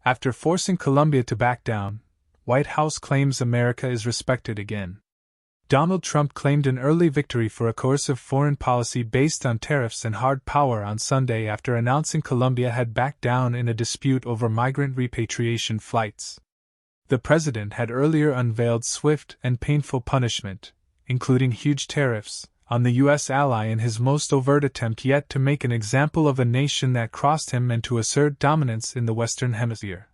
After forcing Colombia to back down, White House claims America is respected again. Donald Trump claimed an early victory for a coercive foreign policy based on tariffs and hard power on Sunday after announcing Colombia had backed down in a dispute over migrant repatriation flights. The president had earlier unveiled swift and painful punishment, including huge tariffs, on the U.S. ally in his most overt attempt yet to make an example of a nation that crossed him and to assert dominance in the Western Hemisphere.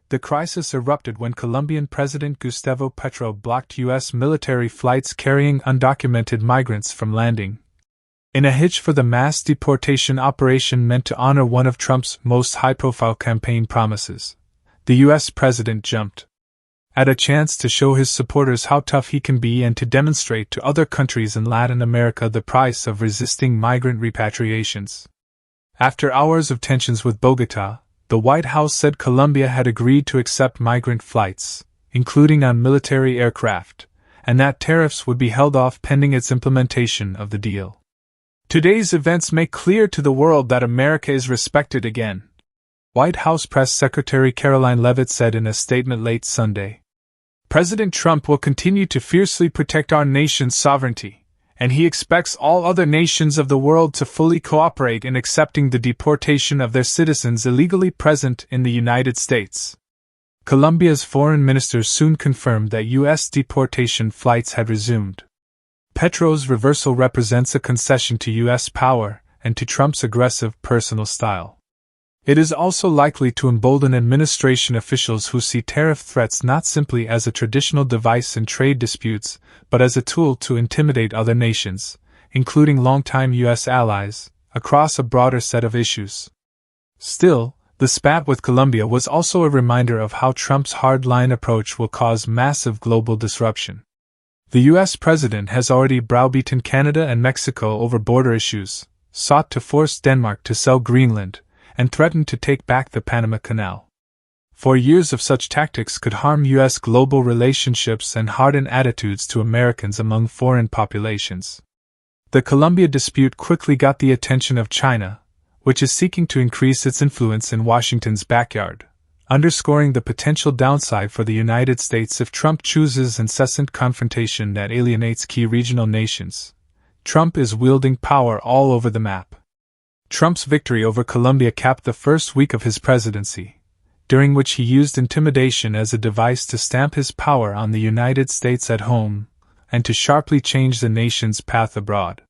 The crisis erupted when Colombian President Gustavo Petro blocked U.S. military flights carrying undocumented migrants from landing. In a hitch for the mass deportation operation meant to honor one of Trump's most high-profile campaign promises, the U.S. president jumped at a chance to show his supporters how tough he can be and to demonstrate to other countries in Latin America the price of resisting migrant repatriations. After hours of tensions with Bogotá, the White House said Colombia had agreed to accept migrant flights, including on military aircraft, and that tariffs would be held off pending its implementation of the deal. Today's events make clear to the world that America is respected again, White House Press Secretary Caroline Leavitt said in a statement late Sunday. President Trump will continue to fiercely protect our nation's sovereignty, and he expects all other nations of the world to fully cooperate in accepting the deportation of their citizens illegally present in the United States. Colombia's foreign minister soon confirmed that U.S. deportation flights had resumed. Petro's reversal represents a concession to U.S. power and to Trump's aggressive personal style. It is also likely to embolden administration officials who see tariff threats not simply as a traditional device in trade disputes, but as a tool to intimidate other nations, including longtime U.S. allies, across a broader set of issues. Still, the spat with Colombia was also a reminder of how Trump's hard-line approach will cause massive global disruption. The U.S. president has already browbeaten Canada and Mexico over border issues, sought to force Denmark to sell Greenland, and threatened to take back the Panama Canal. 4 years of such tactics could harm U.S. global relationships and harden attitudes to Americans among foreign populations. The Colombia dispute quickly got the attention of China, which is seeking to increase its influence in Washington's backyard, underscoring the potential downside for the United States if Trump chooses incessant confrontation that alienates key regional nations. Trump is wielding power all over the map. Trump's victory over Colombia capped the first week of his presidency, during which he used intimidation as a device to stamp his power on the United States at home, and to sharply change the nation's path abroad.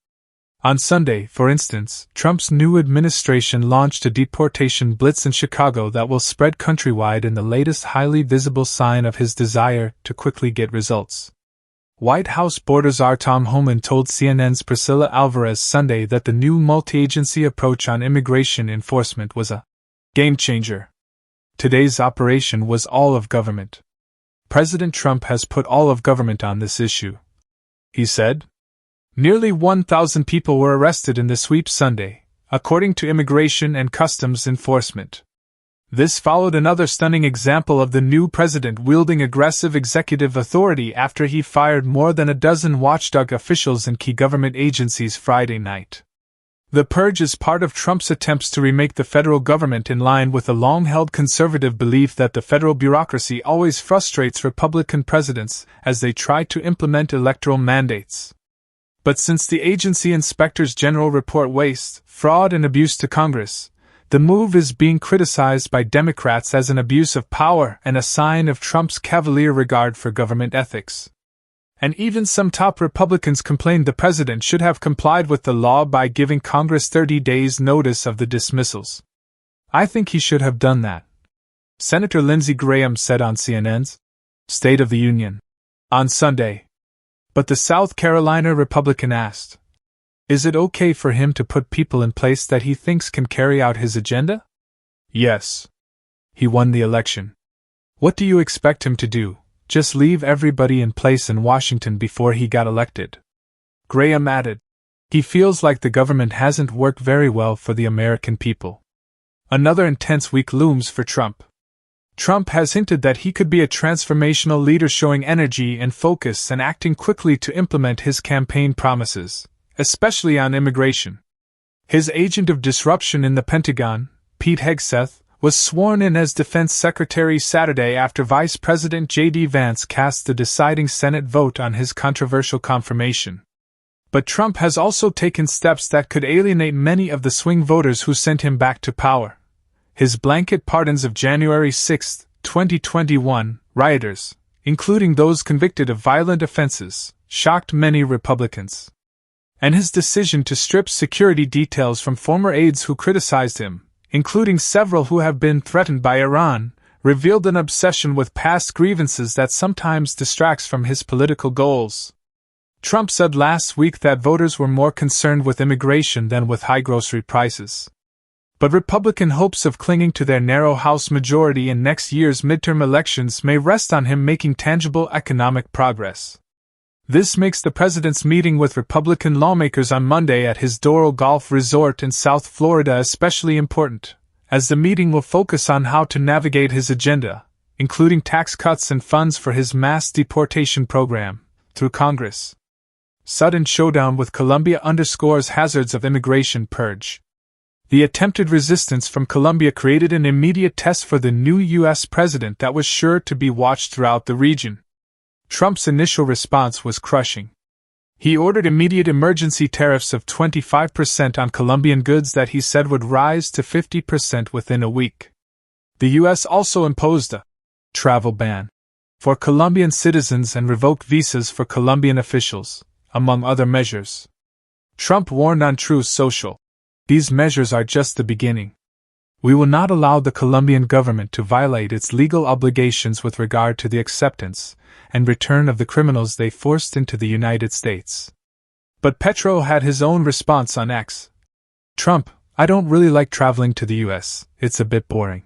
On Sunday, for instance, Trump's new administration launched a deportation blitz in Chicago that will spread countrywide in the latest highly visible sign of his desire to quickly get results. White House Border Czar Tom Homan told CNN's Priscilla Alvarez Sunday that the new multi-agency approach on immigration enforcement was a game-changer. Today's operation was all of government. President Trump has put all of government on this issue, he said. Nearly 1,000 people were arrested in the sweep Sunday, according to Immigration and Customs Enforcement. This followed another stunning example of the new president wielding aggressive executive authority after he fired more than a dozen watchdog officials in key government agencies Friday night. The purge is part of Trump's attempts to remake the federal government in line with a long-held conservative belief that the federal bureaucracy always frustrates Republican presidents as they try to implement electoral mandates. But since the agency inspectors general report waste, fraud, and abuse to Congress, the move is being criticized by Democrats as an abuse of power and a sign of Trump's cavalier regard for government ethics. And even some top Republicans complained the president should have complied with the law by giving Congress 30 days' notice of the dismissals. I think he should have done that, Senator Lindsey Graham said on CNN's State of the Union on Sunday. But the South Carolina Republican asked, is it okay for him to put people in place that he thinks can carry out his agenda? Yes. He won the election. What do you expect him to do? Just leave everybody in place in Washington before he got elected? Graham added, he feels like the government hasn't worked very well for the American people. Another intense week looms for Trump. Trump has hinted that he could be a transformational leader showing energy and focus and acting quickly to implement his campaign promises, especially on immigration. His agent of disruption in the Pentagon, Pete Hegseth, was sworn in as Defense Secretary Saturday after Vice President J.D. Vance cast the deciding Senate vote on his controversial confirmation. But Trump has also taken steps that could alienate many of the swing voters who sent him back to power. His blanket pardons of January 6, 2021, rioters, including those convicted of violent offenses, shocked many Republicans. And his decision to strip security details from former aides who criticized him, including several who have been threatened by Iran, revealed an obsession with past grievances that sometimes distracts from his political goals. Trump said last week that voters were more concerned with immigration than with high grocery prices. But Republican hopes of clinging to their narrow House majority in next year's midterm elections may rest on him making tangible economic progress. This makes the president's meeting with Republican lawmakers on Monday at his Doral Golf Resort in South Florida especially important, as the meeting will focus on how to navigate his agenda, including tax cuts and funds for his mass deportation program, through Congress. Sudden showdown with Colombia underscores hazards of immigration purge. The attempted resistance from Colombia created an immediate test for the new U.S. president that was sure to be watched throughout the region. Trump's initial response was crushing. He ordered immediate emergency tariffs of 25% on Colombian goods that he said would rise to 50% within a week. The U.S. also imposed a travel ban for Colombian citizens and revoked visas for Colombian officials, among other measures. Trump warned on Truth Social, "These measures are just the beginning. We will not allow the Colombian government to violate its legal obligations with regard to the acceptance and return of the criminals they forced into the United States." But Petro had his own response on X. "Trump, I don't really like traveling to the U.S., it's a bit boring."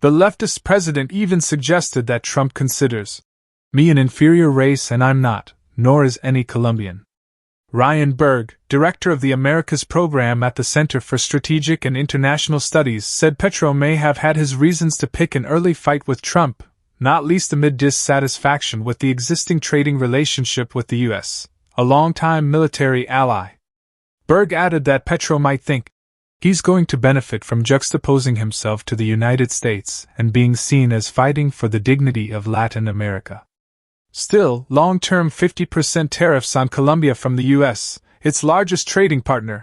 The leftist president even suggested that Trump considers me an inferior race and I'm not, nor is any Colombian. Ryan Berg, director of the Americas program at the Center for Strategic and International Studies, said Petro may have had his reasons to pick an early fight with Trump, not least amid dissatisfaction with the existing trading relationship with the U.S., a longtime military ally. Berg added that Petro might think he's going to benefit from juxtaposing himself to the United States and being seen as fighting for the dignity of Latin America. Still, long-term 50% tariffs on Colombia from the U.S., its largest trading partner,